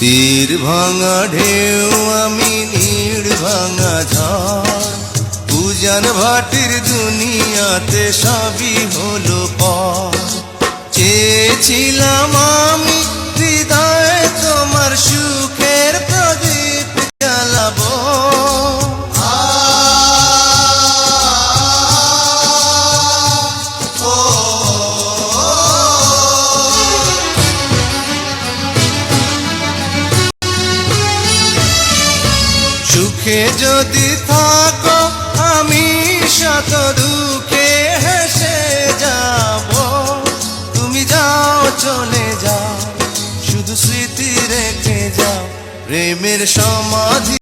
তীর ভাঙা ঢেউ আমি নীড় ভাঙা ঝড়, উজান ভাটির দুনিয়াতে সবই হলো পর। চেয়েছিলাম আমি হৃদয়ে তোমার সুখের প্রদীপ জ্বালাবো, সুখে যদি থাকো আমি শত দুঃখে হেসে যাব। তুমি যাও চলে যাও, শুধু স্মৃতি রেখে যাও, প্রেমের সমাধি